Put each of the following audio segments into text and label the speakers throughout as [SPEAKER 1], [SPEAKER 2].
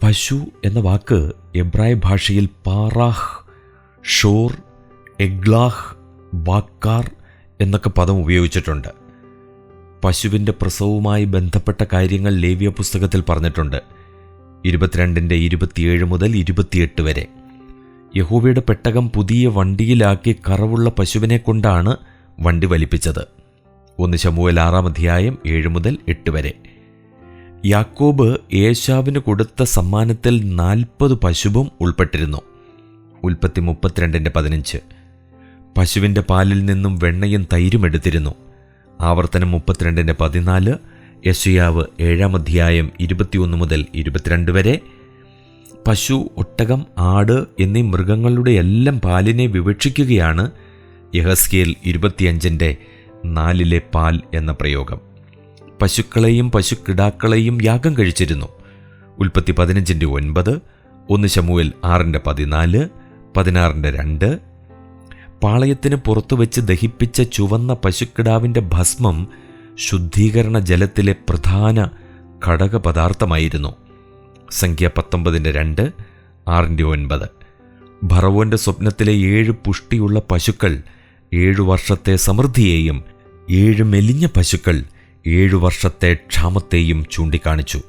[SPEAKER 1] പശു എന്ന വാക്ക് എബ്രായ ഭാഷയിൽ പാറാഹ്, ഷോർ, എഗ്ലാഹ്, ബാക്കാർ എന്നൊക്കെ പദം ഉപയോഗിച്ചിട്ടുണ്ട്. പശുവിൻ്റെ പ്രസവവുമായി ബന്ധപ്പെട്ട കാര്യങ്ങൾ ലേവ്യ പുസ്തകത്തിൽ പറഞ്ഞിട്ടുണ്ട്. 22:27 മുതൽ 28 വരെ. യഹോവയുടെ പെട്ടകം പുതിയ വണ്ടിയിലാക്കി കറവുള്ള പശുവിനെ കൊണ്ടാണ് വണ്ടി വലിപ്പിച്ചത്. 1 ശമൂവേൽ 6 മുതൽ 8 വരെ. യാക്കോബ് ഏശാവിന് കൊടുത്ത സമ്മാനത്തിൽ 40 പശുവും ഉൾപ്പെട്ടിരുന്നു. ഉൽപ്പത്തി 32:15. പശുവിൻ്റെ പാലിൽ നിന്നും വെണ്ണയും തൈരും എടുത്തിരുന്നു. ആവർത്തനം 32:14. യെശയ്യാവ് 21 മുതൽ 22 വരെ. പശു, ഒട്ടകം, ആട് എന്നീ മൃഗങ്ങളുടെ എല്ലാം പാലിനെ വിവക്ഷിക്കുകയാണ് യെഹെസ്കേൽ 25:4 പാൽ എന്ന പ്രയോഗം. പശുക്കളെയും പശുക്കിടാക്കളെയും യാഗം കഴിച്ചിരുന്നു. ഉൽപ്പത്തി 15:9, 1 ശമൂവേൽ 6:14, 16:2. പാളയത്തിന് പുറത്തുവെച്ച് ദഹിപ്പിച്ച ചുവന്ന പശുക്കിടാവിൻ്റെ ഭസ്മം ശുദ്ധീകരണ ജലത്തിലെ പ്രധാന ഘടകപദാർത്ഥമായിരുന്നു. സംഖ്യ 19:2, 6:9. ഫറവോന്റെ സ്വപ്നത്തിലെ 7 പുഷ്ടിയുള്ള പശുക്കൾ 7 വർഷത്തെ സമൃദ്ധിയെയും 7 മെലിഞ്ഞ പശുക്കൾ 7 വർഷത്തെ ക്ഷാമത്തെയും ചൂണ്ടിക്കാണിച്ചു.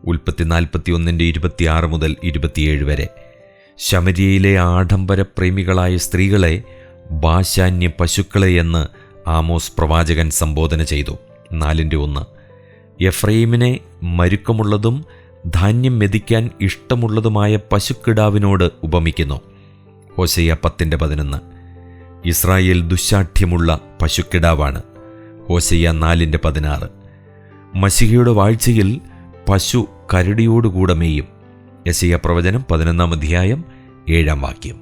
[SPEAKER 1] ഉൽപ്പത്തി 41:26 മുതൽ 27 വരെ. ശമര്യയിലെ ആഡംബരപ്രേമികളായ സ്ത്രീകളെ ബാശാന്യ പശുക്കളെ എന്ന് ആമോസ് പ്രവാചകൻ സംബോധന ചെയ്തു. 4:1. എഫ്രൈമിനെ മരുക്കമുള്ളതും ധാന്യം മെതിക്കാൻ ഇഷ്ടമുള്ളതുമായ പശുക്കിടാവിനോട് ഉപമിക്കുന്നു. ഹോശയ്യ 10:11. ഇസ്രായേൽ ദുശ്ശാഠ്യമുള്ള പശുക്കിടാവാണ്. ഹോശയ്യ 4:16. മശിഹയുടെ വാഴ്ചയിൽ പശു കരടിയോടുകൂടെ മേയും. യെശയ്യാ പ്രവചനം 11-ാം അധ്യായം 7-ാം വാക്യം.